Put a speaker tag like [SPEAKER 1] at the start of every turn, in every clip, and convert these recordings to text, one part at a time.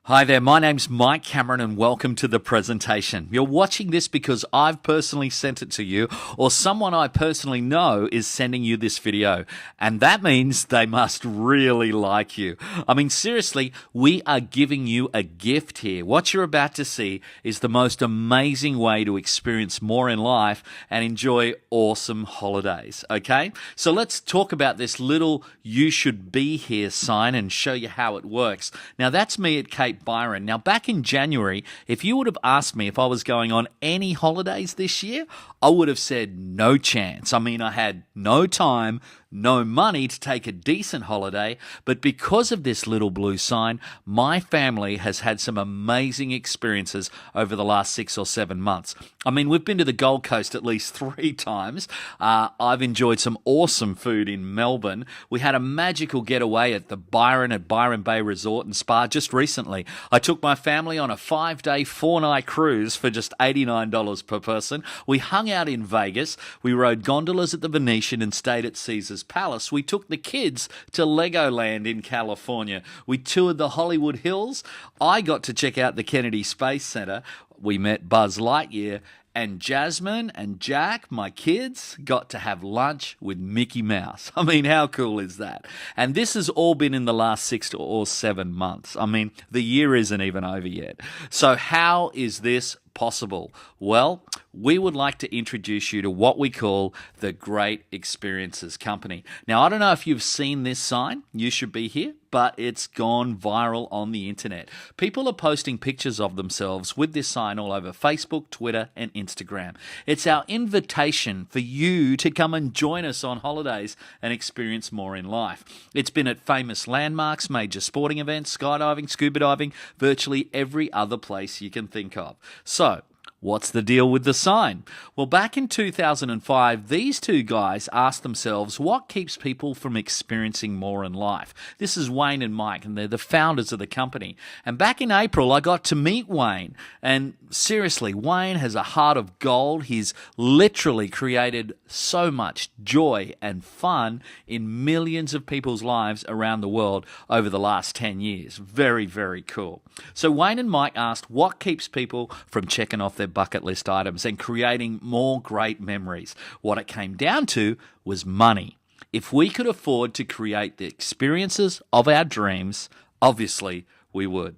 [SPEAKER 1] Hi there, my name's Mike Cameron and welcome to the presentation. You're watching this because I've personally sent it to you or someone I personally know is sending you this video, and that means they must really like you. I mean, seriously, we are giving you a gift here. What you're about to see is the most amazing way to experience more in life and enjoy awesome holidays, okay? So let's talk about this little "you should be here" sign and show you how it works. Now, that's me at Cape Byron. Now, back in January, if you would have asked me if I was going on any holidays this year, I would have said no chance. I mean, I had no time, no money to take a decent holiday, but because of this little blue sign, my family has had some amazing experiences over the last 6 or 7 months. I mean, we've been to the Gold Coast at least 3 times. I've enjoyed some awesome food in Melbourne. We had a magical getaway at the Byron at Byron Bay Resort and Spa just recently. I took my family on a 5-day, 4-night cruise for just $89 per person. We hung out in Vegas. We rode gondolas at the Venetian and stayed at Caesar's Palace. We took the kids to Legoland in California. We toured the Hollywood Hills. I got to check out the Kennedy Space Center. We met Buzz Lightyear, and Jasmine and Jack, my kids, got to have lunch with Mickey Mouse. I mean, how cool is that? And this has all been in the last 6 or 7 months. I mean, the year isn't even over yet. So how is this possible? Well, we would like to introduce you to what we call the Great Experiences Company. Now, I don't know if you've seen this sign, "You should be here," but it's gone viral on the internet. People are posting pictures of themselves with this sign all over Facebook, Twitter, and Instagram. It's our invitation for you to come and join us on holidays and experience more in life. It's been at famous landmarks, major sporting events, skydiving, scuba diving, virtually every other place you can think of. So, what's the deal with the sign? Well, back in 2005, these two guys asked themselves, what keeps people from experiencing more in life? This is Wayne and Mike, and they're the founders of the company. And back in April, I got to meet Wayne. And seriously, Wayne has a heart of gold. He's literally created so much joy and fun in millions of people's lives around the world over the last 10 years. Very, very cool. So Wayne and Mike asked, what keeps people from checking off their bucket list items and creating more great memories? What it came down to was money. If we could afford to create the experiences of our dreams, obviously we would.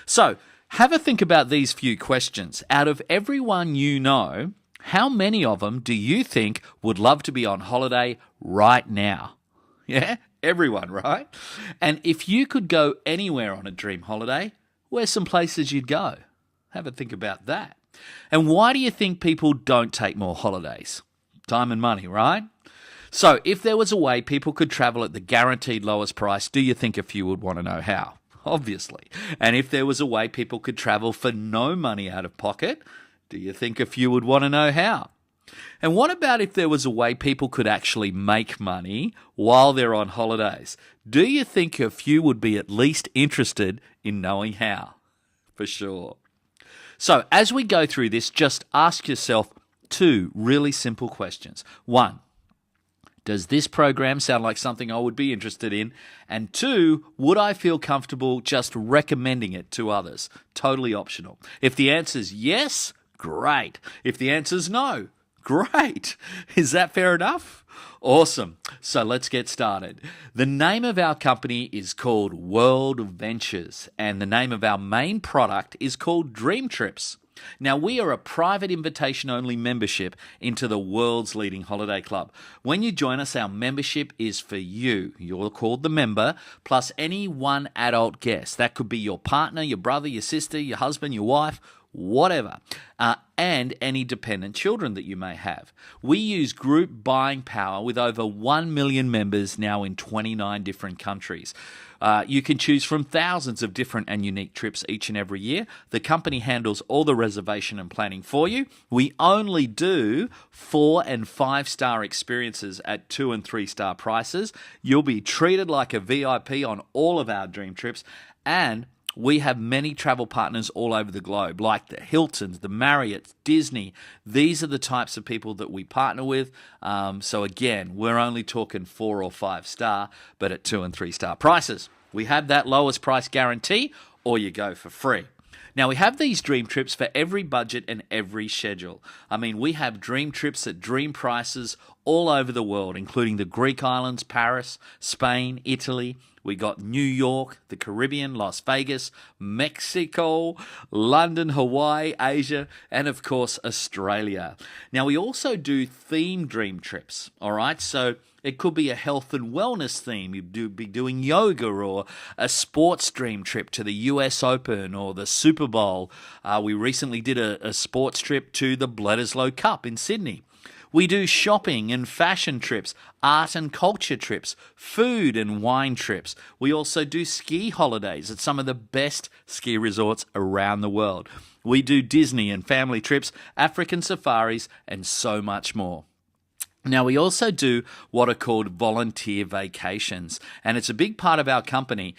[SPEAKER 1] So have a think about these few questions. Out of everyone you know, how many of them do you think would love to be on holiday right now? Yeah, everyone, right? And if you could go anywhere on a dream holiday, where's some places you'd go? Have a think about that. And why do you think people don't take more holidays? Time and money, right? So if there was a way people could travel at the guaranteed lowest price, do you think a few would want to know how? Obviously. And if there was a way people could travel for no money out of pocket, do you think a few would want to know how? And what about if there was a way people could actually make money while they're on holidays? Do you think a few would be at least interested in knowing how? For sure. So as we go through this, just ask yourself 2 really simple questions. 1, does this program sound like something I would be interested in? And 2, would I feel comfortable just recommending it to others? Totally optional. If the answer is yes, great. If the answer is no, great. Is that fair enough? Awesome. So let's get started. The name of our company is called World Ventures, and the name of our main product is called Dream Trips. Now, we are a private invitation-only membership into the world's leading holiday club. When you join us, our membership is for you. You're called the member, plus any one adult guest. That could be your partner, your brother, your sister, your husband, your wife, whatever, and any dependent children that you may have. We use group buying power with over 1 million members now in 29 different countries. You can choose from thousands of different and unique trips each and every year. The company handles all the reservation and planning for you. We only do 4- and 5-star experiences at 2- and 3-star prices. You'll be treated like a VIP on all of our dream trips, and we have many travel partners all over the globe, like the Hiltons, the Marriotts, Disney. These are the types of people that we partner with. So again, we're only talking 4 or 5 star, but at 2 and 3 star prices. We have that lowest price guarantee. or you go for free. Now, we have these dream trips for every budget and every schedule. I mean, we have dream trips at dream prices all over the world, including the Greek islands, Paris, Spain, Italy. We got New York, the Caribbean, Las Vegas, Mexico, London, Hawaii, Asia, and of course, Australia. Now, we also do theme dream trips, all right? So it could be a health and wellness theme. You'd be doing yoga, or a sports dream trip to the US Open or the Super Bowl. We recently did a sports trip to the Bledisloe Cup in Sydney. We do shopping and fashion trips, art and culture trips, food and wine trips. We also do ski holidays at some of the best ski resorts around the world. We do Disney and family trips, African safaris, and so much more. Now, we also do what are called volunteer vacations, and it's a big part of our company.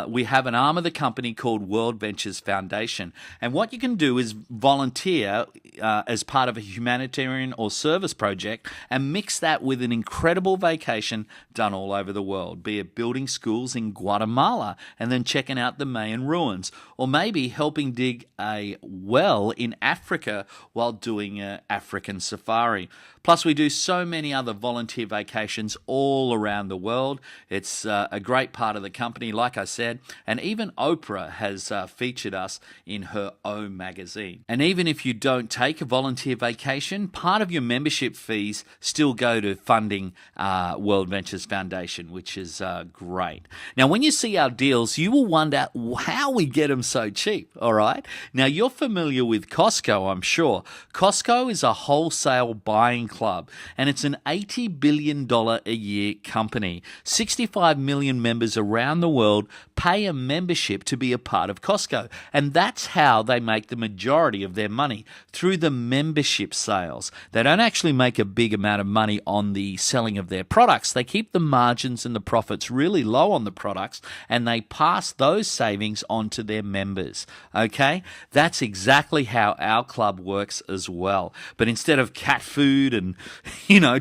[SPEAKER 1] We have an arm of the company called World Ventures Foundation, and what you can do is volunteer as part of a humanitarian or service project and mix that with an incredible vacation done all over the world, be it building schools in Guatemala and then checking out the Mayan ruins, or maybe helping dig a well in Africa while doing an African safari. Plus, we do so many other volunteer vacations all around the world. It's a great part of the company, like I said, and even Oprah has featured us in her O magazine. And even if you don't take a volunteer vacation, part of your membership fees still go to funding World Ventures Foundation, which is great. Now, when you see our deals, you will wonder how we get them so cheap, all right? Now, you're familiar with Costco, I'm sure. Costco is a wholesale buying club, and it's an $80 billion a year company. 65 million members around the world pay a membership to be a part of Costco, and that's how they make the majority of their money, through the membership sales. They don't actually make a big amount of money on the selling of their products. They keep the margins and the profits really low on the products, and they pass those savings on to their members. Okay? That's exactly how our club works as well. But instead of cat food and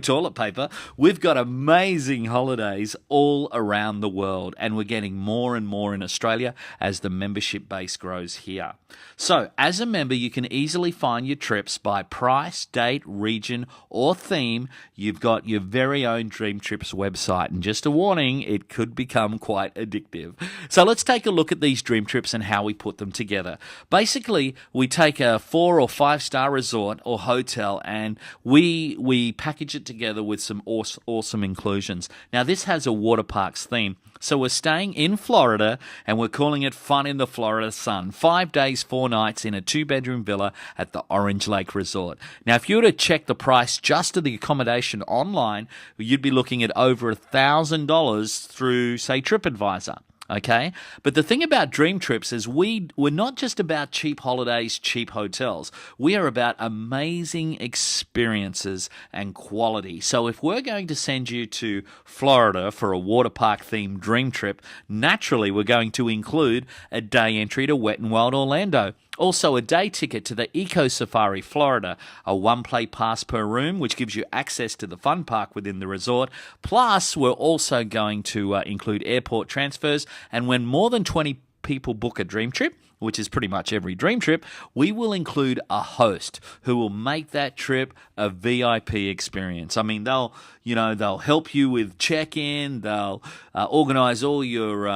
[SPEAKER 1] toilet paper, we've got amazing holidays all around the world, and we're getting more and more in Australia as the membership base grows here. So, as a member, you can easily find your trips by price, date, region, or theme. You've got your very own Dream Trips website, and just a warning, it could become quite addictive. So let's take a look at these dream trips and how we put them together. Basically, we take a 4 or 5 star resort or hotel, and we package it together with some awesome inclusions. Now, this has a water parks theme. So we're staying in Florida, and we're calling it Fun in the Florida Sun. 5 days, 4 nights in a 2-bedroom villa at the Orange Lake Resort. Now, if you were to check the price just of the accommodation online, you'd be looking at over $1,000 through, say, TripAdvisor. Okay? But the thing about dream trips is we're not just about cheap holidays, cheap hotels. We are about amazing experiences and quality. So if we're going to send you to Florida for a water park themed dream trip, naturally we're going to include a day entry to Wet n Wild Orlando. Also, a day ticket to the Eco Safari Florida, a one-play pass per room, which gives you access to the fun park within the resort. Plus, we're also going to include airport transfers, and when more than 20 people book a dream trip, which is pretty much every dream trip, we will include a host who will make that trip a VIP experience. I mean, they'll help you with check-in. They'll organize all your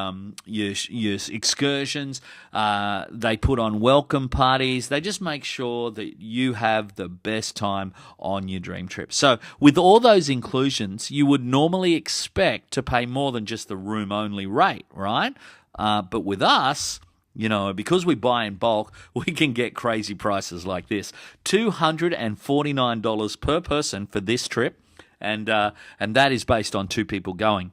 [SPEAKER 1] excursions. They put on welcome parties. They just make sure that you have the best time on your dream trip. So with all those inclusions, you would normally expect to pay more than just the room-only rate, right? But with us, because we buy in bulk, we can get crazy prices like this. $249 per person for this trip, and that is based on 2 people going.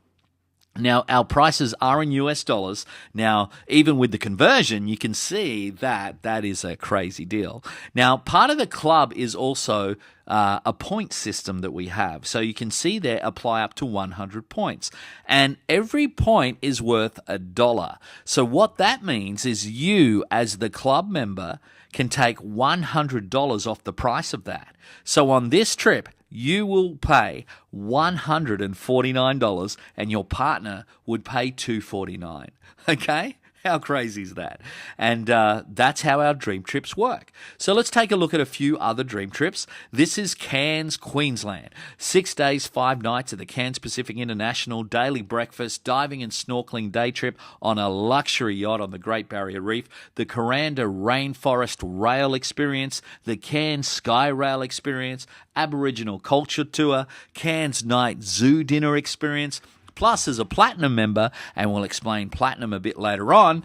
[SPEAKER 1] Now, our prices are in US dollars. Now, even with the conversion, you can see that is a crazy deal. Now, part of the club is also a point system that we have. So you can see there, apply up to 100 points. And every point is worth $1. So what that means is you, as the club member, can take $100 off the price of that. So on this trip, you will pay $149 and your partner would pay $249. Okay? How crazy is that? And that's how our dream trips work. So let's take a look at a few other dream trips. This is Cairns, Queensland. 6 days, 5 nights at the Cairns Pacific International, daily breakfast, diving and snorkeling day trip on a luxury yacht on the Great Barrier Reef, the Kuranda Rainforest Rail Experience, the Cairns Sky Rail Experience, Aboriginal Culture Tour, Cairns Night Zoo Dinner Experience. Plus, as a Platinum member, and we'll explain Platinum a bit later on,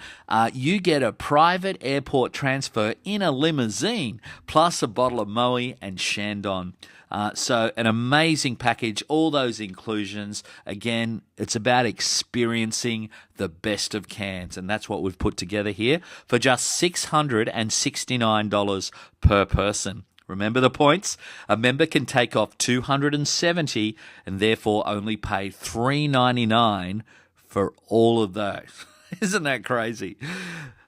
[SPEAKER 1] you get a private airport transfer in a limousine, plus a bottle of Moe and Shandong. So an amazing package, all those inclusions. Again, it's about experiencing the best of Cairns, and that's what we've put together here for just $669 per person. Remember the points? A member can take off $270 and therefore only pay $399 for all of those. Isn't that crazy?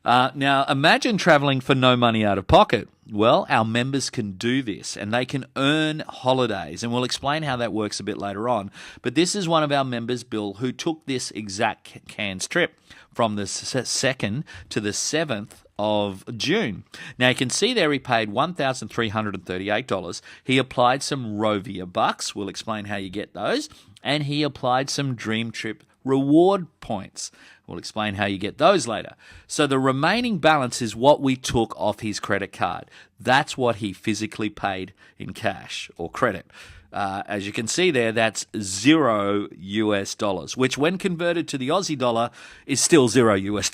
[SPEAKER 1] Now, imagine traveling for no money out of pocket. Well, our members can do this and they can earn holidays, and we'll explain how that works a bit later on. But this is one of our members, Bill, who took this exact Cairns trip from the 2nd to the 7th of June. Now you can see there he paid $1,338. He applied some Rovia bucks. We'll explain how you get those. And he applied some Dream Trip reward points. We'll explain how you get those later. So the remaining balance is what we took off his credit card. That's what he physically paid in cash or credit. As you can see there, that's $0 US, which when converted to the Aussie dollar is still $0 US.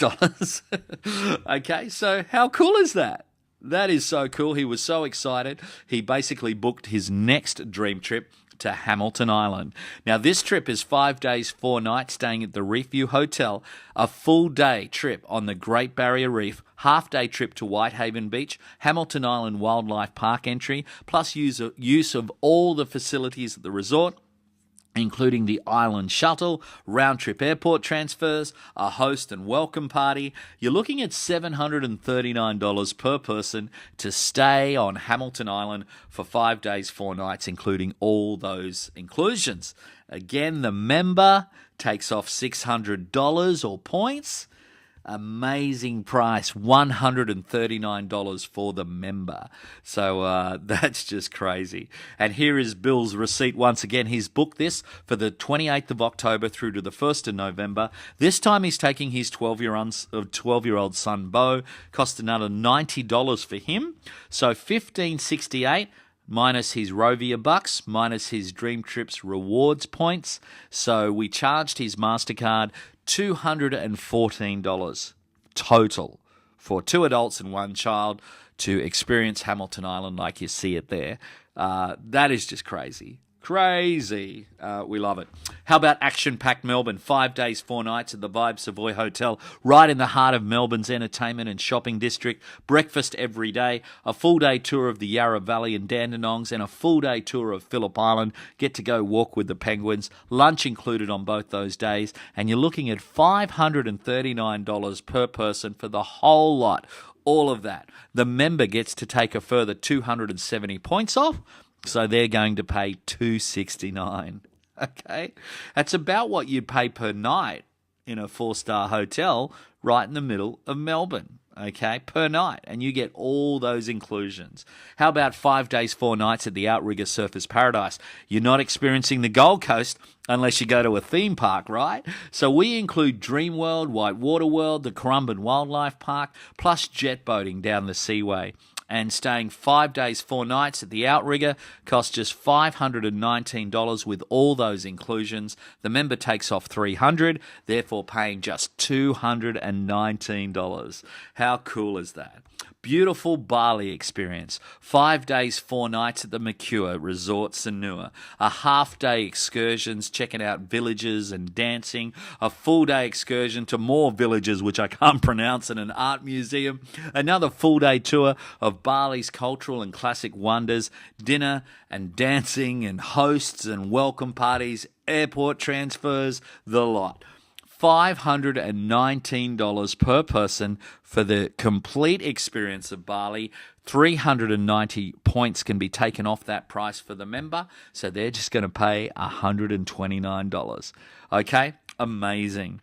[SPEAKER 1] Okay, so how cool is that? That is so cool. He was so excited. He basically booked his next dream trip to Hamilton Island. Now, this trip is 5 days, 4 nights, staying at the Reef View Hotel, a full day trip on the Great Barrier Reef, half-day trip to Whitehaven Beach, Hamilton Island Wildlife Park entry, plus use of all the facilities at the resort, including the island shuttle, round-trip airport transfers, a host and welcome party. You're looking at $739 per person to stay on Hamilton Island for 5 days, 4 nights, including all those inclusions. Again, the member takes off $600 or points. Amazing price, $139 for the member. So that's just crazy. And here is Bill's receipt once again. He's booked this for the 28th of October through to the 1st of November. This time he's taking his 12-year-old son, Bo. Cost another $90 for him. So $1,568 minus his Rovia bucks, minus his Dream Trips rewards points. So we charged his MasterCard $214 total for 2 adults and 1 child to experience Hamilton Island like you see it there. That is just crazy. Crazy. We love it. How about action-packed Melbourne? 5 days, 4 nights at the Vibe Savoy Hotel, right in the heart of Melbourne's entertainment and shopping district. Breakfast every day, a full-day tour of the Yarra Valley and Dandenongs, and a full-day tour of Phillip Island. Get to go walk with the penguins. Lunch included on both those days, and you're looking at $539 per person for the whole lot. All of that. The member gets to take a further 270 points off. So they're going to pay $269. Okay? That's about what you pay per night in a 4-star hotel right in the middle of Melbourne. Okay? Per night. And you get all those inclusions. How about 5 days, 4 nights at the Outrigger Surfers Paradise? You're not experiencing the Gold Coast unless you go to a theme park, right? So we include Dreamworld, Whitewater World, the Currumbin Wildlife Park, plus jet boating down the Seaway. And staying 5 days, 4 nights at the Outrigger costs just $519 with all those inclusions. The member takes off $300, therefore paying just $219. How cool is that? Beautiful Bali experience. 5 days, 4 nights at the Mercure Resort Sanur. A half-day excursions, checking out villages and dancing. A full-day excursion to more villages, which I can't pronounce, and an art museum. Another full-day tour of Bali's cultural and classic wonders. Dinner and dancing and hosts and welcome parties. Airport transfers, the lot. $519 per person for the complete experience of Bali. 390 points can be taken off that price for the member, so they're just going to pay $129. Okay? Amazing.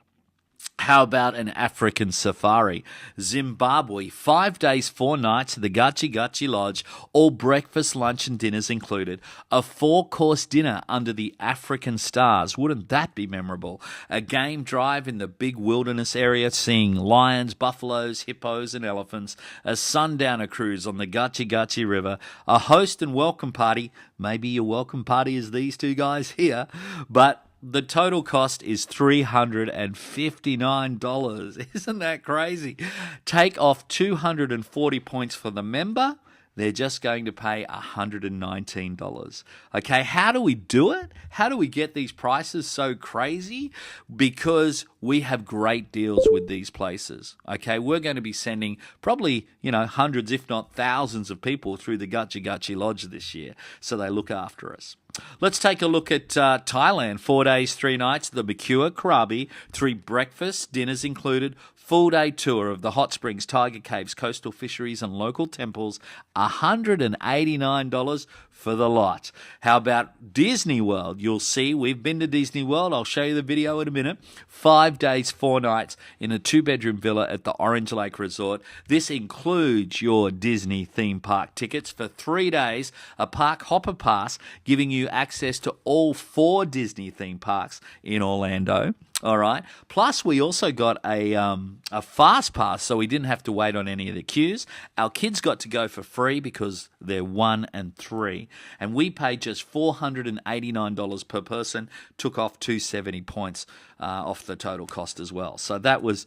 [SPEAKER 1] How about an African safari? Zimbabwe, 5 days, 4 nights at the Gachi Gachi Lodge, all breakfast, lunch, and dinners included. A 4-course dinner under the African stars. Wouldn't that be memorable? A game drive in the big wilderness area, seeing lions, buffaloes, hippos, and elephants. A sundowner cruise on the Gachi Gachi River. A host and welcome party. Maybe your welcome party is these two guys here, but the total cost is $359. Isn't that crazy? Take off 240 points for the member. They're just going to pay $119. Okay, how do we do it? How do we get these prices so crazy? Because we have great deals with these places. Okay, we're going to be sending probably, hundreds, if not thousands of people through the Gachi Gachi Lodge this year. So they look after us. Let's take a look at Thailand. 4 days, 3 nights, the Bakua Krabi, 3 breakfasts, dinners included, full day tour of the hot springs, tiger caves, coastal fisheries, and local temples, $189 for the lot. How about Disney World? You'll see we've been to Disney World. I'll show you the video in a minute. 5 days, 4 nights in a 2-bedroom villa at the Orange Lake Resort. This includes your Disney theme park tickets for 3 days, a park hopper pass giving you access to all 4 Disney theme parks in Orlando. All right. Plus, we also got a fast pass, so we didn't have to wait on any of the queues. Our kids got to go for free because they're 1 and 3, and we paid just $489 per person. Took off 270 points off the total cost as well. So that was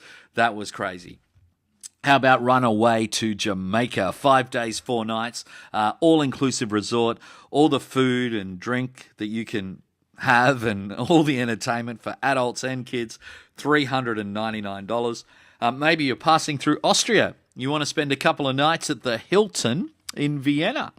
[SPEAKER 1] crazy. How about run away to Jamaica? 5 days, 4 nights, all-inclusive resort, all the food and drink that you can have and all the entertainment for adults and kids, $399. Maybe you're passing through Austria. You want to spend a couple of nights at the Hilton in Vienna.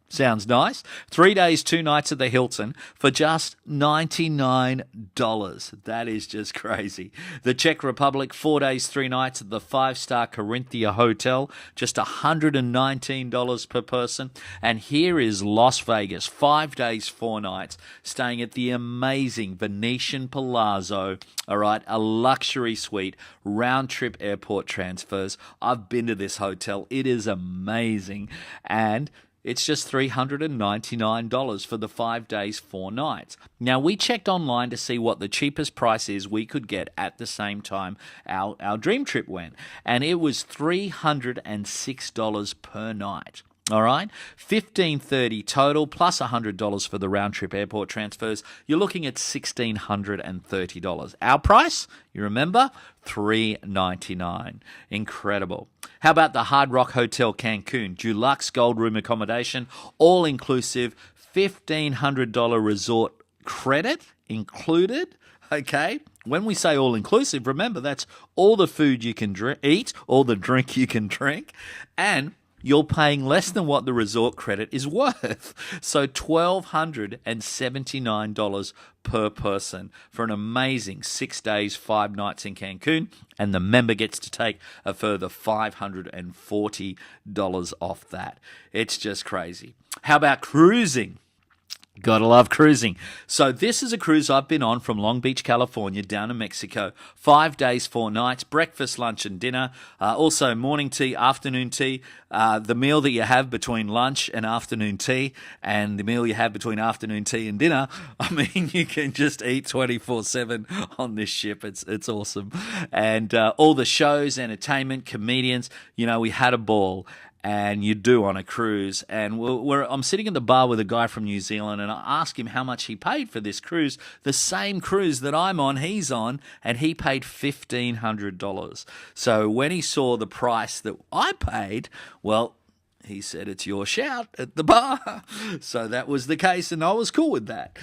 [SPEAKER 1] Sounds nice. 3 days, 2 nights at the Hilton for just $99. That is just crazy. The Czech Republic, 4 days, 3 nights at the 5-star Corinthia Hotel, just $119 per person. And here is Las Vegas, 5 days, 4 nights, staying at the amazing Venetian Palazzo. All right, a luxury suite, round-trip airport transfers. I've been to this hotel. It is amazing. And it's just $399 for the 5 days, 4 nights. Now, we checked online to see what the cheapest price is we could get at the same time our dream trip went, and it was $306 per night. All right, $1,530 total plus $100 for the round trip airport transfers. You're looking at $1,630. Our price, you remember, $399. Incredible. How about the Hard Rock Hotel Cancun, deluxe gold room accommodation, all inclusive, $1,500 resort credit included. Okay. When we say all inclusive, remember that's all the food you can eat, all the drink you can drink, and you're paying less than what the resort credit is worth. So $1,279 per person for an amazing 6 days, 5 nights in Cancun. And the member gets to take a further $540 off that. It's just crazy. How about cruising? Gotta love cruising. So this is a cruise I've been on from Long Beach, California, down to Mexico. 5 days, 4 nights, breakfast, lunch, and dinner. Also morning tea, afternoon tea. The meal that you have between lunch and afternoon tea, and the meal you have between afternoon tea and dinner. I mean, you can just eat 24/7 on this ship. It's awesome. And all the shows, entertainment, comedians. We had a ball. And you do on a cruise. And I'm sitting at the bar with a guy from New Zealand, and I ask him how much he paid for this cruise. The same cruise that I'm on, he's on, and he paid $1,500. So when he saw the price that I paid, well, he said, it's your shout at the bar. So that was the case, and I was cool with that.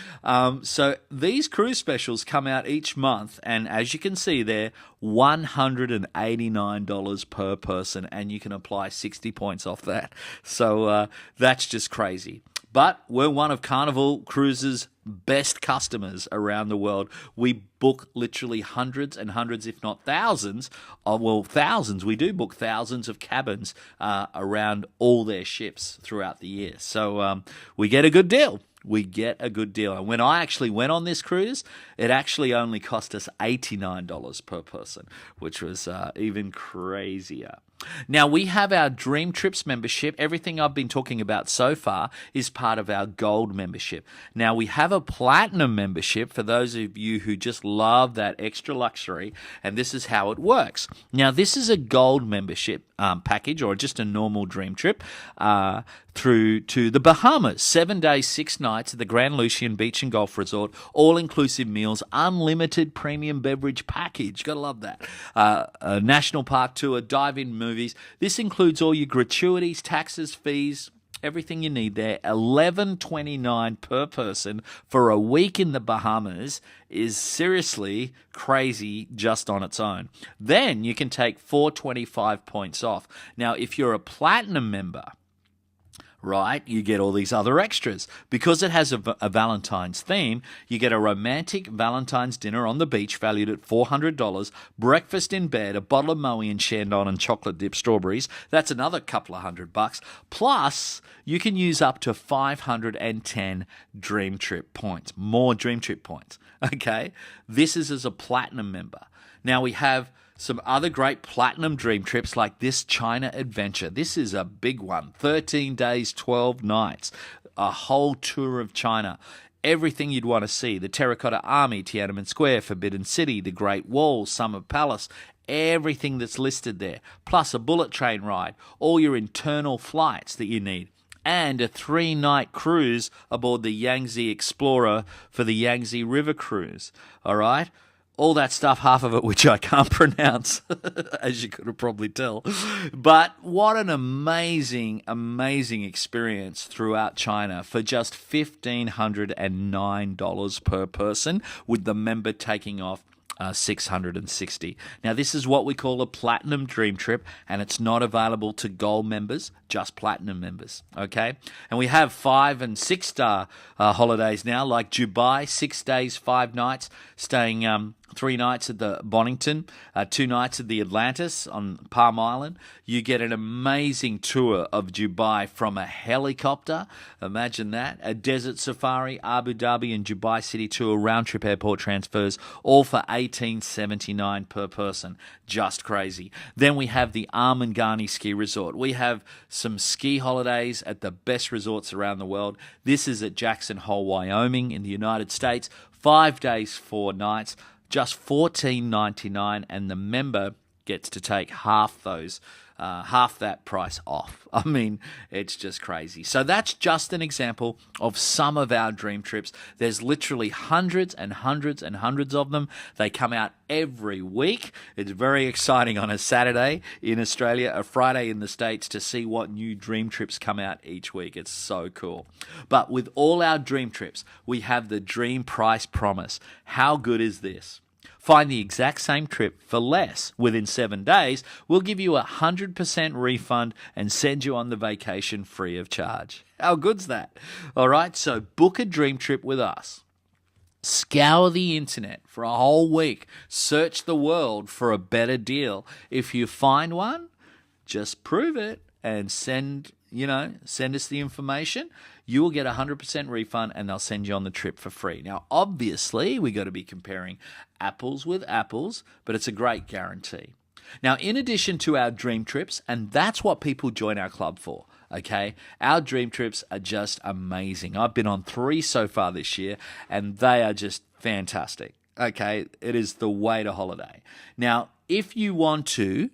[SPEAKER 1] So these cruise specials come out each month, and as you can see there, $189 per person, and you can apply 60 points off that. So that's just crazy. But we're one of Carnival Cruises' best customers around the world. We book literally hundreds and hundreds, if not thousands, thousands. We do book thousands of cabins around all their ships throughout the year. So we get a good deal. We get a good deal. And when I actually went on this cruise, it actually only cost us $89 per person, which was even crazier. Now, we have our Dream Trips membership. Everything I've been talking about so far is part of our Gold membership. Now, we have a Platinum membership for those of you who just love that extra luxury, and this is how it works. Now, this is a Gold membership package, or just a normal Dream Trip through to the Bahamas. 7 days, 6 nights at the Grand Lucian Beach and Golf Resort, all-inclusive meals, unlimited premium beverage package. Gotta love that. A national park tour, dive-in movies. This includes all your gratuities, taxes, fees, everything you need there. $11.29 per person for a week in the Bahamas is seriously crazy just on its own. Then you can take 425 points off. Now, if you're a Platinum member, right, you get all these other extras. Because it has a Valentine's theme, you get a romantic Valentine's dinner on the beach valued at $400, breakfast in bed, a bottle of Moët and Chandon and chocolate dipped strawberries. That's another couple of $100. Plus, you can use up to 510 Dream Trip points, more Dream Trip points. Okay, this is as a Platinum member. Now we have some other great Platinum Dream Trips like this China Adventure. This is a big one. 13 days, 12 nights. A whole tour of China. Everything you'd want to see. The Terracotta Army, Tiananmen Square, Forbidden City, the Great Wall, Summer Palace. Everything that's listed there. Plus a bullet train ride. All your internal flights that you need. And a 3-night cruise aboard the Yangtze Explorer for the Yangtze River Cruise. All right? All that stuff, half of it which I can't pronounce, as you could have probably tell. But what an amazing, amazing experience throughout China for just $1,509 per person, with the member taking off $660. Now, this is what we call a Platinum Dream Trip, and it's not available to Gold members, just Platinum members, okay? And we have 5- and 6-star holidays now, like Dubai, 6 days, 5 nights, staying 3 nights at the Bonington, 2 nights at the Atlantis on Palm Island. You get an amazing tour of Dubai from a helicopter. Imagine that. A desert safari, Abu Dhabi and Dubai City tour, round-trip airport transfers, all for $1,879 per person. Just crazy. Then we have the Armangani Ski Resort. We have some ski holidays at the best resorts around the world. This is at Jackson Hole, Wyoming in the United States. 5 days, 4 nights. Just $14.99, and the member gets to take half that price off. I mean, it's just crazy. So that's just an example of some of our Dream Trips. There's literally hundreds and hundreds and hundreds of them. They come out every week. It's very exciting on a Saturday in Australia, a Friday in the States, to see what new Dream Trips come out each week. It's so cool. But with all our Dream Trips, we have the Dream Price Promise. How good is this? Find the exact same trip for less within 7 days. We'll give you 100% refund and send you on the vacation free of charge. How good's that? All right, so book a Dream Trip with us. Scour the internet for a whole week. Search the world for a better deal. If you find one, just prove it and send us the information. You will get 100% refund and they'll send you on the trip for free. Now, obviously, we got to be comparing apples with apples, but it's a great guarantee. Now, in addition to our Dream Trips, and that's what people join our club for, okay? Our Dream Trips are just amazing. I've been on 3 so far this year, and they are just fantastic, okay? It is the way to holiday. Now, if you want to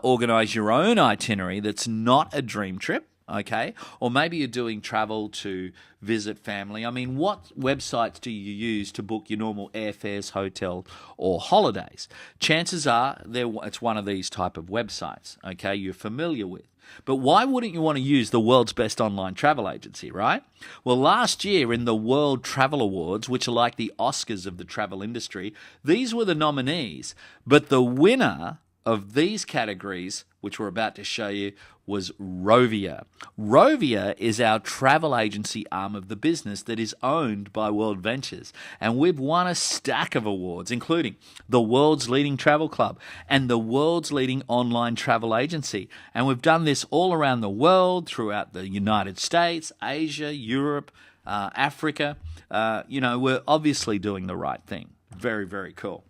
[SPEAKER 1] organize your own itinerary that's not a Dream Trip, okay, or maybe you're doing travel to visit family. I mean, what websites do you use to book your normal airfares, hotel, or holidays? Chances are it's one of these type of websites, okay, you're familiar with. But why wouldn't you want to use the world's best online travel agency, right? Well, last year in the World Travel Awards, which are like the Oscars of the travel industry, these were the nominees, but the winner of these categories, which we're about to show you, was Rovia. Rovia is our travel agency arm of the business that is owned by World Ventures. And we've won a stack of awards, including the world's leading travel club and the world's leading online travel agency. And we've done this all around the world, throughout the United States, Asia, Europe, Africa. We're obviously doing the right thing. Very, very cool.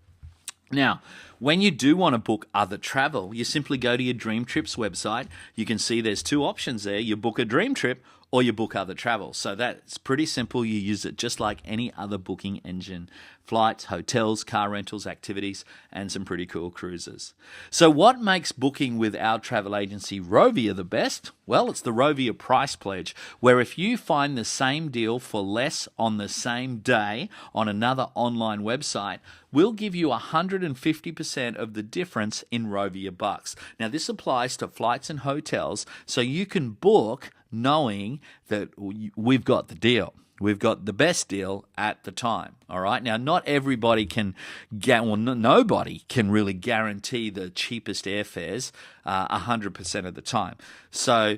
[SPEAKER 1] Now, when you do want to book other travel, you simply go to your Dream Trips website. You can see there's two options there. You book a dream trip or you book other travel. So that's pretty simple. You use it just like any other booking engine. Flights, hotels, car rentals, activities, and some pretty cool cruises. So what makes booking with our travel agency Rovia the best? Well, it's the Rovia Price Pledge, where if you find the same deal for less on the same day on another online website, we'll give you 150% of the difference in Rovia bucks. Now, this applies to flights and hotels, so you can book knowing that we've got the deal. We've got the best deal at the time, all right? Now, not everybody can, nobody can really guarantee the cheapest airfares 100% of the time. So,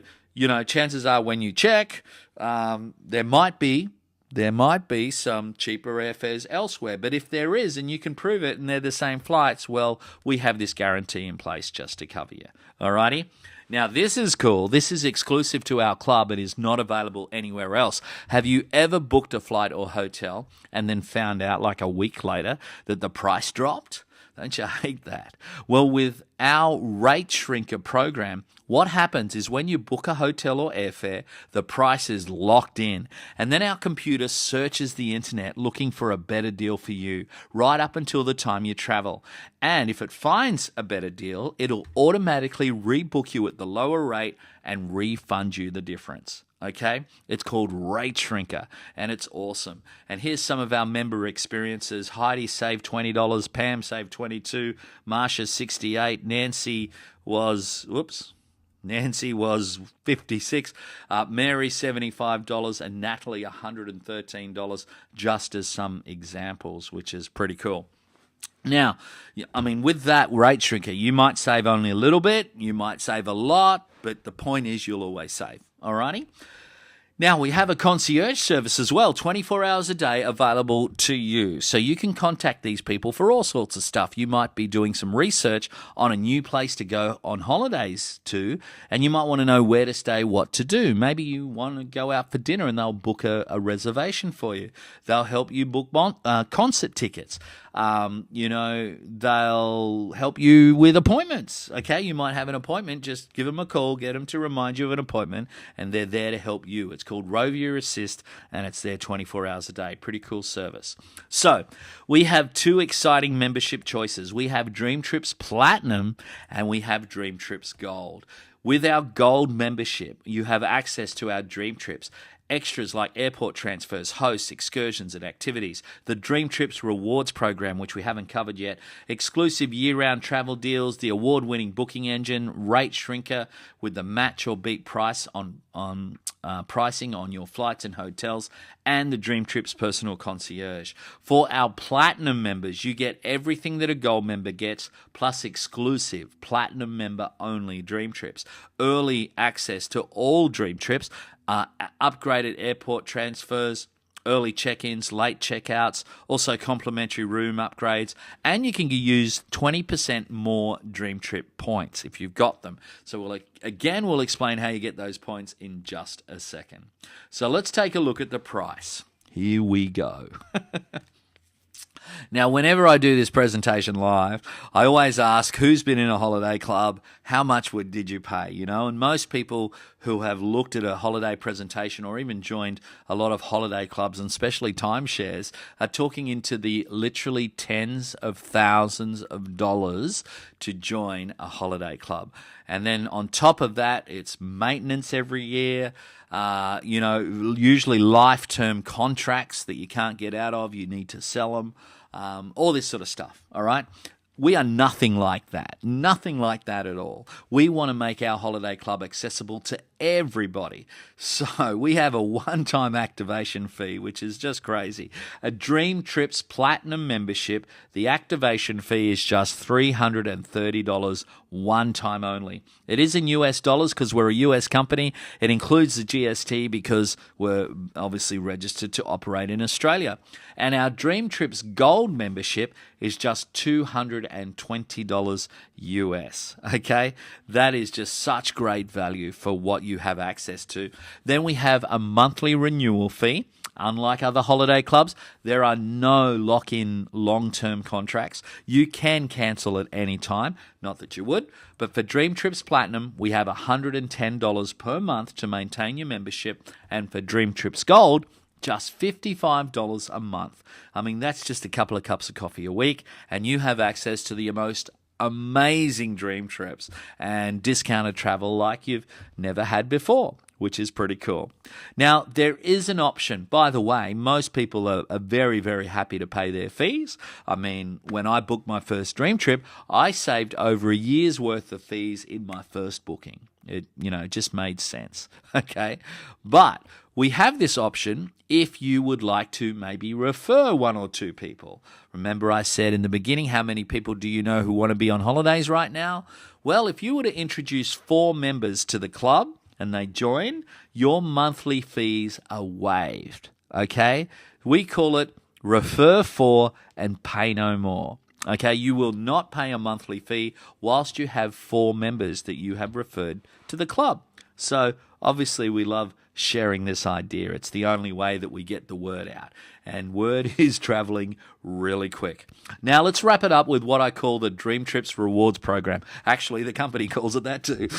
[SPEAKER 1] chances are when you check, there might be some cheaper airfares elsewhere. But if there is, and you can prove it, and they're the same flights, well, we have this guarantee in place just to cover you, all righty? Now, this is cool. This is exclusive to our club and is not available anywhere else. Have you ever booked a flight or hotel and then found out like a week later that the price dropped? Don't you hate that? Well, with our Rate Shrinker program, what happens is when you book a hotel or airfare, the price is locked in. And then our computer searches the internet looking for a better deal for you right up until the time you travel. And if it finds a better deal, it'll automatically rebook you at the lower rate and refund you the difference. Okay, it's called Rate Shrinker, and it's awesome. And here's some of our member experiences. Heidi saved $20, Pam saved $22, Marsha $68, Nancy was $56, Mary $75, and Natalie $113, just as some examples, which is pretty cool. Now, with that Rate Shrinker, you might save only a little bit, you might save a lot, but the point is you'll always save. Alrighty? Now, we have a concierge service as well, 24 hours a day available to you. So you can contact these people for all sorts of stuff. You might be doing some research on a new place to go on holidays to, and you might want to know where to stay, what to do. Maybe you want to go out for dinner and they'll book a reservation for you. They'll help you book concert tickets. They'll help you with appointments. Okay, you might have an appointment. Just give them a call, get them to remind you of an appointment, and they're there to help you. It's called Rovia Assist, and it's there 24 hours a day. Pretty cool service. So we have two exciting membership choices. We have Dream Trips Platinum, and we have Dream Trips Gold. With our Gold membership, you have access to our Dream Trips. Extras like airport transfers, hosts, excursions, and activities. The Dream Trips Rewards program, which we haven't covered yet. Exclusive year-round travel deals. The award-winning booking engine. Rate Shrinker with the match or beat price on pricing on your flights and hotels. And the Dream Trips Personal Concierge. For our Platinum members, you get everything that a Gold member gets, plus exclusive Platinum member-only Dream Trips. Early access to all Dream Trips. Upgraded airport transfers, early check-ins, late checkouts, also complimentary room upgrades, and you can use 20% more Dream Trip points if you've got them. So we'll explain how you get those points in just a second. So let's take a look at the price. Here we go. Now, whenever I do this presentation live, I always ask who's been in a holiday club, how much did you pay, And most people who have looked at a holiday presentation or even joined a lot of holiday clubs, and especially timeshares, are talking into the literally tens of thousands of dollars to join a holiday club. And then on top of that, it's maintenance every year, usually life-term contracts that you can't get out of, you need to sell them. All this sort of stuff, all right? We are nothing like that. Nothing like that at all. We want to make our holiday club accessible to everybody. So we have a one-time activation fee, which is just crazy. A Dream Trips Platinum membership, the activation fee is just $330 one time only. It is in US dollars because we're a US company. It includes the GST because we're obviously registered to operate in Australia. And our Dream Trips Gold membership is just $220 US. Okay? That is just such great value for what you have access to. Then we have a monthly renewal fee. Unlike other holiday clubs, there are no lock-in long-term contracts. You can cancel at any time, not that you would, but for Dream Trips Platinum, we have $110 per month to maintain your membership, and for Dream Trips Gold, just $55 a month. I mean, that's just a couple of cups of coffee a week, and you have access to the most amazing dream trips and discounted travel like you've never had before, which is pretty cool. Now, there is an option. By the way, most people are very, very happy to pay their fees. I mean, when I booked my first dream trip, I saved over a year's worth of fees in my first booking. It, just made sense. Okay. But we have this option if you would like to maybe refer one or two people. Remember I said in the beginning, how many people do you know who want to be on holidays right now? Well, if you were to introduce 4 members to the club and they join, your monthly fees are waived. Okay? We call it refer 4 and pay no more. Okay, you will not pay a monthly fee whilst you have 4 members that you have referred to the club. So obviously we love sharing this idea. It's the only way that we get the word out. And word is traveling really quick. Now let's wrap it up with what I call the Dream Trips Rewards Program. Actually, the company calls it that too.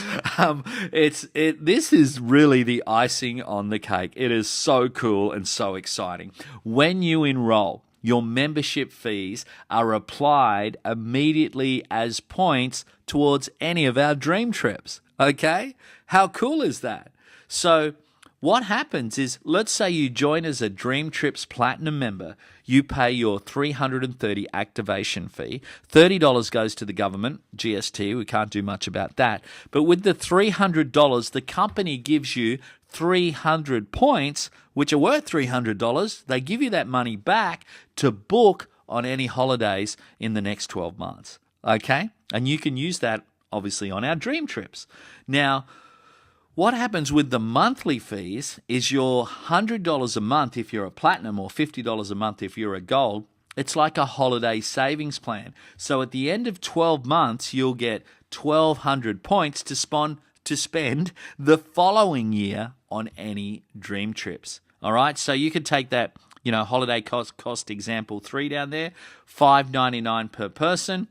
[SPEAKER 1] This is really the icing on the cake. It is so cool and so exciting. When you enroll, your membership fees are applied immediately as points towards any of our dream trips. Okay? How cool is that? So what happens is, let's say you join as a Dream Trips Platinum member. You pay your $330 activation fee. $30 goes to the government, GST. We can't do much about that. But with the $300, the company gives you 300 points, which are worth $300. They give you that money back to book on any holidays in the next 12 months. Okay? And you can use that, obviously, on our dream trips. Now, what happens with the monthly fees is your $100 a month if you're a platinum or $50 a month if you're a gold. It's like a holiday savings plan. So at the end of 12 months, you'll get 1,200 points to spend the following year on any dream trips. All right, so you could take that, holiday cost example 3 down there, $5.99 per person.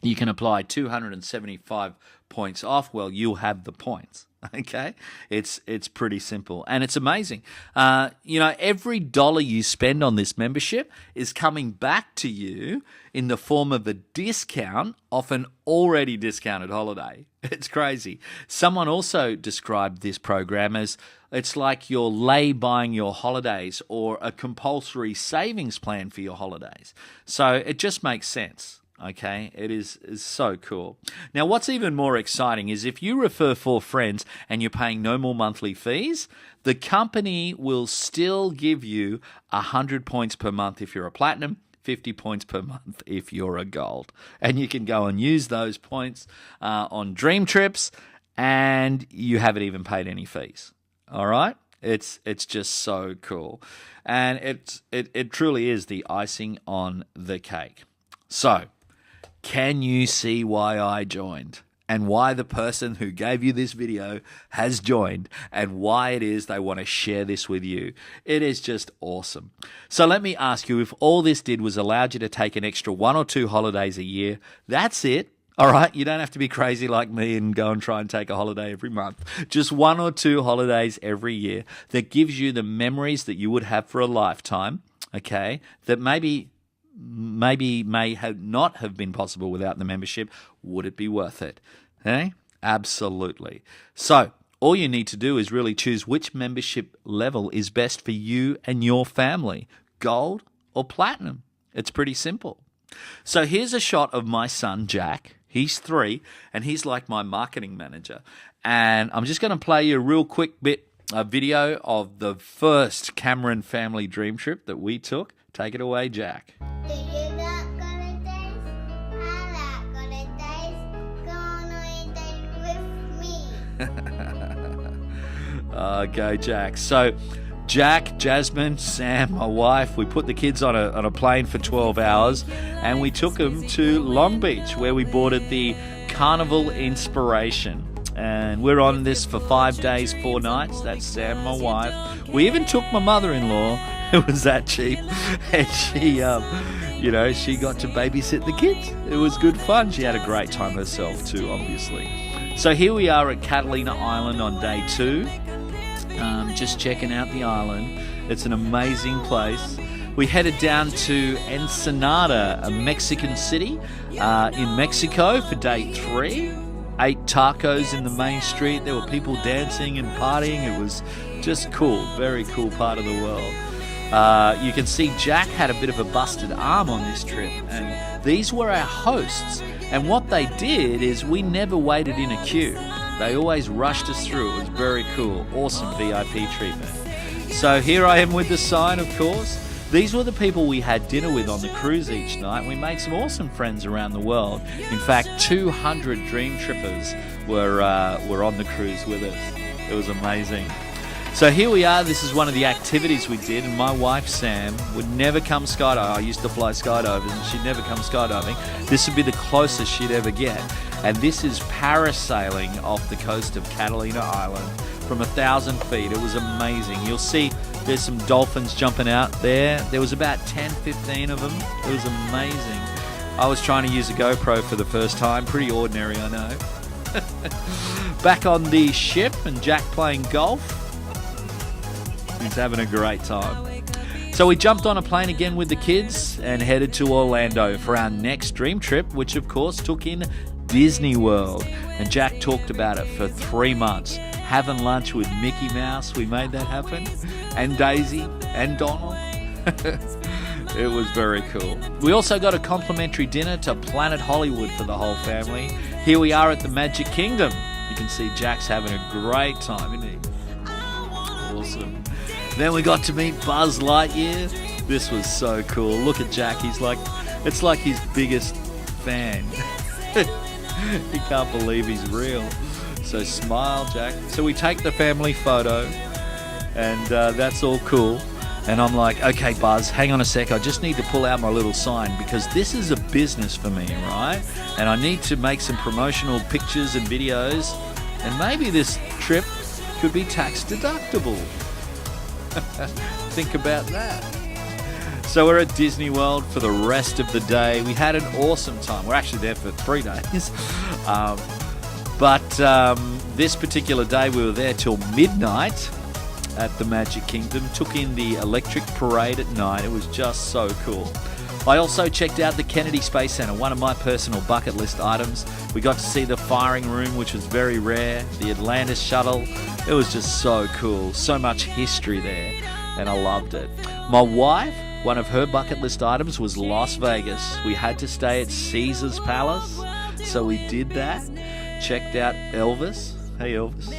[SPEAKER 1] You can apply 275 points off. Well, you'll have the points. Okay, it's pretty simple and it's amazing. Every dollar you spend on this membership is coming back to you in the form of a discount off an already discounted holiday. It's crazy. Someone also described this program as it's like you're lay-buying your holidays or a compulsory savings plan for your holidays. So it just makes sense. Okay, it is so cool. Now, what's even more exciting is if you refer 4 friends and you're paying no more monthly fees, the company will still give you 100 points per month if you're a platinum, 50 points per month if you're a gold. And you can go and use those points on dream trips, and you haven't even paid any fees. All right? It's just so cool. And it truly is the icing on the cake. So, can you see why I joined and why the person who gave you this video has joined and why it is they want to share this with you? It is just awesome. So let me ask you, if all this did was allowed you to take an extra 1 or 2 holidays a year, that's it. All right, you don't have to be crazy like me and go and try and take a holiday every month. Just 1 or 2 holidays every year that gives you the memories that you would have for a lifetime, okay, that maybe may have not have been possible without the membership. Would it be worth it? Absolutely. So all you need to do is really choose which membership level is best for you and your family, gold or platinum. It's pretty simple. So here's a shot of my son, Jack. He's 3, and he's like my marketing manager. And I'm just going to play you a real quick video of the first Cameron family dream trip that we took. Take it away, Jack.
[SPEAKER 2] Do you like holidays? I like holidays. Go on holiday with me.
[SPEAKER 1] Go, Jack. So Jack, Jasmine, Sam, my wife, we put the kids on a plane for 12 hours and we took them to Long Beach where we boarded the Carnival Inspiration. And we're on this for 5 days, 4 nights. That's Sam, my wife. We even took my mother-in-law. It was that cheap. And she, she got to babysit the kids. It was good fun. She had a great time herself too, obviously. So here we are at Catalina Island on day 2. Just checking out the island. It's an amazing place. We headed down to Ensenada, a Mexican city in Mexico for day 3. Ate tacos in the main street. There were people dancing and partying. It was just cool. Very cool part of the world. You can see Jack had a bit of a busted arm on this trip. And these were our hosts. And what they did is we never waited in a queue. They always rushed us through. It was very cool. Awesome VIP treatment. So here I am with the sign, of course. These were the people we had dinner with on the cruise each night. We made some awesome friends around the world. In fact, 200 dream trippers were on the cruise with us. It was amazing. So here we are. This is one of the activities we did. And my wife, Sam, would never come skydiving. I used to fly skydivers and she'd never come skydiving. This would be the closest she'd ever get. And this is parasailing off the coast of Catalina Island from 1,000 feet. It was amazing. You'll see there's some dolphins jumping out there. There was about 10, 15 of them. It was amazing. I was trying to use a GoPro for the first time. Pretty ordinary, I know. Back on the ship and Jack playing golf. He's having a great time. So we jumped on a plane again with the kids and headed to Orlando for our next dream trip, which of course took in Disney World. And Jack talked about it for 3 months. Having lunch with Mickey Mouse, we made that happen. And Daisy and Donald. It was very cool. We also got a complimentary dinner to Planet Hollywood for the whole family. Here we are at the Magic Kingdom. You can see Jack's having a great time, isn't he? Awesome. Then we got to meet Buzz Lightyear. This was so cool. Look at Jack. It's like his biggest fan. He can't believe he's real. So smile, Jack. So we take the family photo, and that's all cool. And I'm like, okay, Buzz, hang on a sec. I just need to pull out my little sign because this is a business for me, right? And I need to make some promotional pictures and videos. And maybe this trip could be tax deductible. Think about that. So we're at Disney World for the rest of the day. We had an awesome time. We're actually there for 3 days. But this particular day we were there till midnight at the Magic Kingdom. Took in the electric parade at night. It was just so cool. I also checked out the Kennedy Space Center, one of my personal bucket list items. We got to see the firing room, which was very rare, the Atlantis shuttle. It was just so cool. So much history there, and I loved it. My wife, one of her bucket list items was Las Vegas. We had to stay at Caesar's Palace, so we did that. Checked out Elvis. Hey, Elvis.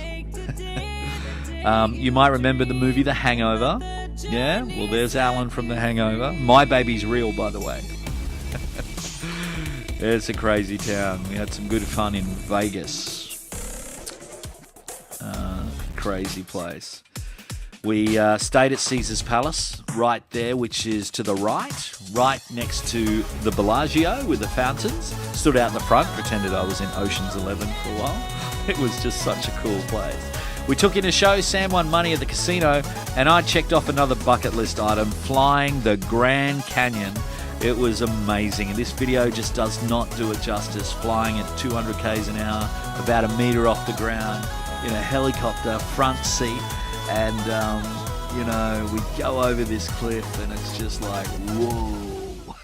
[SPEAKER 1] You might remember the movie The Hangover. Yeah, well, there's Alan from The Hangover. My Baby's real, by the way. It's a crazy town. We had some good fun in Vegas. Crazy place. We stayed at Caesar's Palace, right there, which is to the right next to the Bellagio with the fountains. Stood out in the front, pretended I was in Ocean's 11 for a while. It was just such a cool place. We took in a show. Sam won money at the casino, and I checked off another bucket list item, flying the Grand Canyon. It was amazing, and this video just does not do it justice. Flying at 200 k's an hour, about a metre off the ground, in a helicopter, front seat, and we go over this cliff, and it's just like, whoa.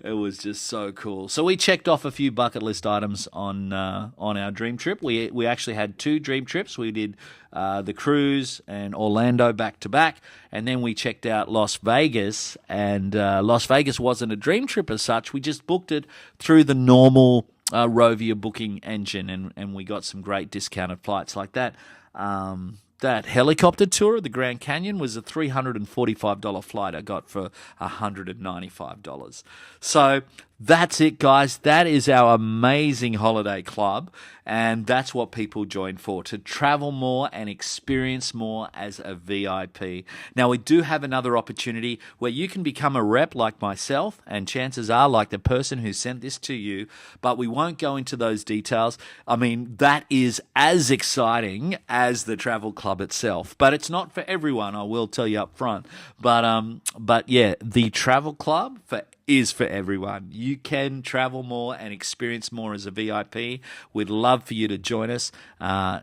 [SPEAKER 1] It was just so cool. So we checked off a few bucket list items on our dream trip. We actually had 2 dream trips. We did the cruise and Orlando back to back, and then we checked out Las Vegas. And Las Vegas wasn't a dream trip as such. We just booked it through the normal Rovia booking engine, and we got some great discounted flights like that. That helicopter tour of the Grand Canyon was a $345 flight I got for $195. So that's it, guys. That is our amazing holiday club, and that's what people join for, to travel more and experience more as a VIP. Now, we do have another opportunity where you can become a rep like myself, and chances are like the person who sent this to you, but we won't go into those details. I mean, that is as exciting as the travel club itself, but it's not for everyone, I will tell you up front. But yeah, the travel club is for everyone. You can travel more and experience more as a VIP. We'd love for you to join us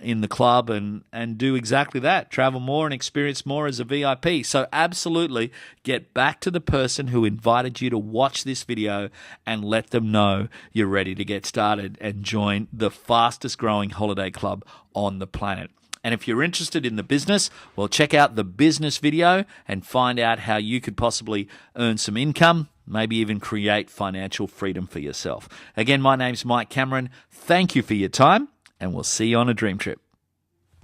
[SPEAKER 1] in the club and do exactly that. Travel more and experience more as a VIP. So absolutely get back to the person who invited you to watch this video and let them know you're ready to get started and join the fastest growing holiday club on the planet. And if you're interested in the business, well, check out the business video and find out how you could possibly earn some income, maybe even create financial freedom for yourself. Again, my name's Mike Cameron. Thank you for your time, and we'll see you on a dream trip.